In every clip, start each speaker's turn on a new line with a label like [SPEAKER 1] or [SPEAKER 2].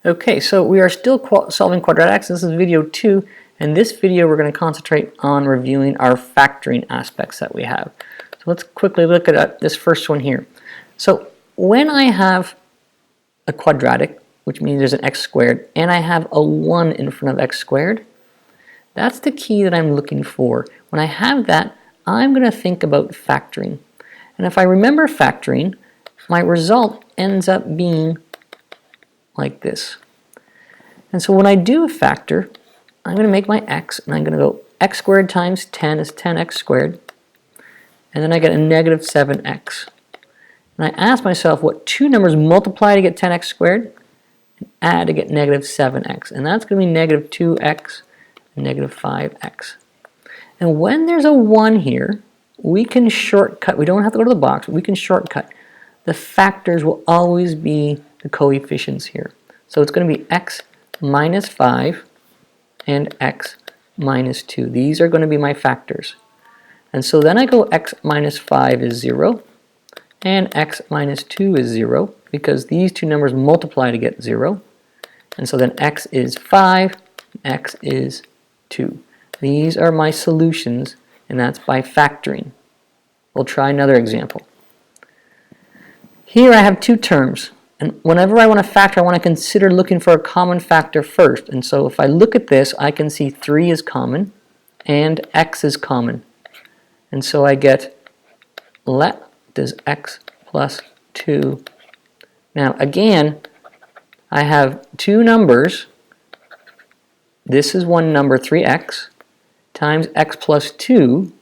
[SPEAKER 1] Okay, so we are still solving quadratics. This is video 2. In this video we're going to concentrate on reviewing our factoring aspects that we have. So let's quickly look at this first one here. So when I have a quadratic, which means there's an x squared, and I have a 1 in front of x squared, that's the key that I'm looking for. When I have that, I'm going to think about factoring. And if I remember factoring, my result ends up being like this. And so when I do a factor, I'm going to make my x, and I'm going to go x squared times 10 is 10x squared, and then I get a negative 7x. And I ask myself what two numbers multiply to get 10x squared and add to get negative 7x. And that's going to be negative 2x and negative 5x. And when there's a 1 here, we can shortcut. We don't have to go to the box, but we can shortcut. The factors will always be the coefficients here. So it's going to be x minus 5 and x minus 2. These are going to be my factors. And so then I go x minus 5 is 0 and x minus 2 is 0 because these two numbers multiply to get 0. And so then x is 5, x is 2. These are my solutions, and that's by factoring. We'll try another example. Here I have two terms, and whenever I want to factor, I want to consider looking for a common factor first. And so if I look at this, I can see 3 is common and x is common. And so I get let does x plus 2. Now again, I have two numbers. This is one number, 3x, times x plus 2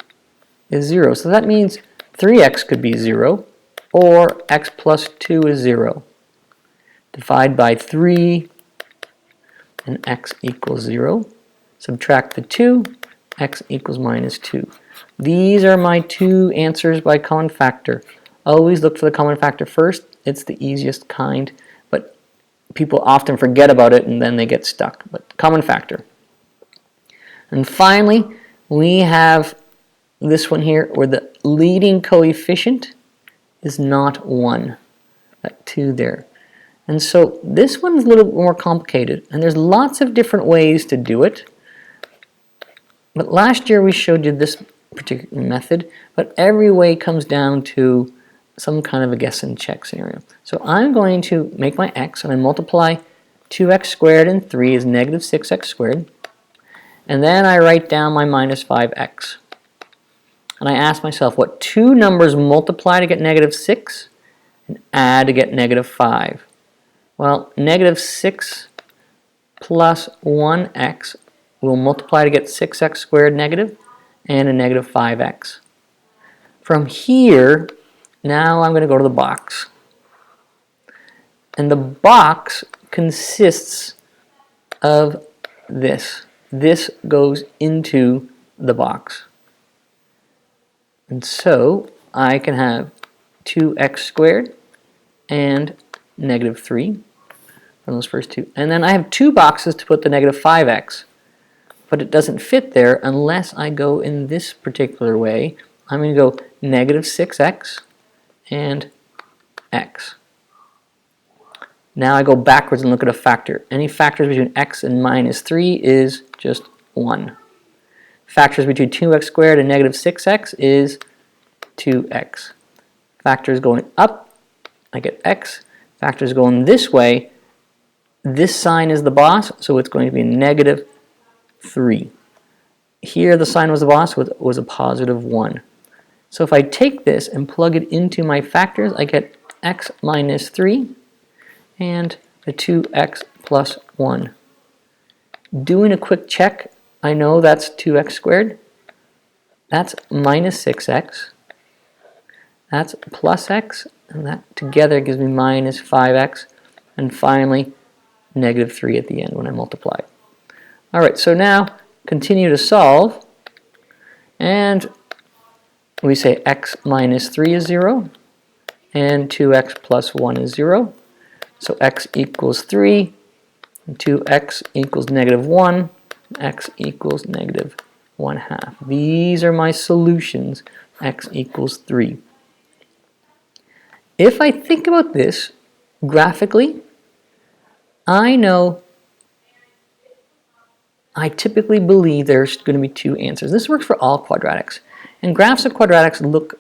[SPEAKER 1] is 0. So that means 3x could be 0, or x plus 2 is 0. Divide by 3, and x equals 0. Subtract the 2, x equals minus 2. These are my two answers by common factor. Always look for the common factor first. It's the easiest kind, but people often forget about it and then they get stuck. But common factor. And finally, we have this one here where the leading coefficient is not 1. That 2 there. And so this one is a little more complicated, and there's lots of different ways to do it. But last year we showed you this particular method, but every way comes down to some kind of a guess and check scenario. So I'm going to make my x, and I multiply 2x squared and 3 is negative 6x squared. And then I write down my minus 5x. And I ask myself what two numbers multiply to get negative 6 and add to get negative 5. Well, negative 6 plus 1x will multiply to get 6x squared negative and a negative 5x. From here, now I'm going to go to the box. And the box consists of this. This goes into the box. And so I can have 2x squared and negative 3 from those first two. And then I have two boxes to put the negative 5x. But it doesn't fit there unless I go in this particular way. I'm going to go negative 6x and x. Now I go backwards and look at a factor. Any factors between x and minus 3 is just 1. Factors between 2x squared and negative 6x is 2x. Factors going up, I get x. Factors going this way, this sign is the boss, so it's going to be negative 3. Here the sign was the boss, was a positive 1. So if I take this and plug it into my factors, I get x minus 3 and the 2x plus 1. Doing a quick check, I know that's 2x squared. That's minus 6x. That's plus x, and that together gives me minus 5x. And finally, negative 3 at the end when I multiply. Alright, so now continue to solve. And we say x minus 3 is 0. And 2x plus 1 is 0. So x equals 3. And 2x equals negative 1. X equals negative 1/2. These are my solutions. X equals 3. If I think about this graphically, I know I typically believe there's going to be two answers. This works for all quadratics. And graphs of quadratics look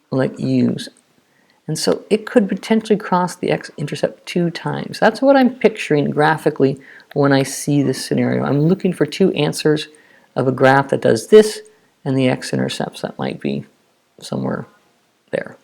[SPEAKER 1] like U's. And so it could potentially cross the x-intercept 2 times. That's what I'm picturing graphically when I see this scenario. I'm looking for two answers of a graph that does this and the x-intercepts that might be somewhere there.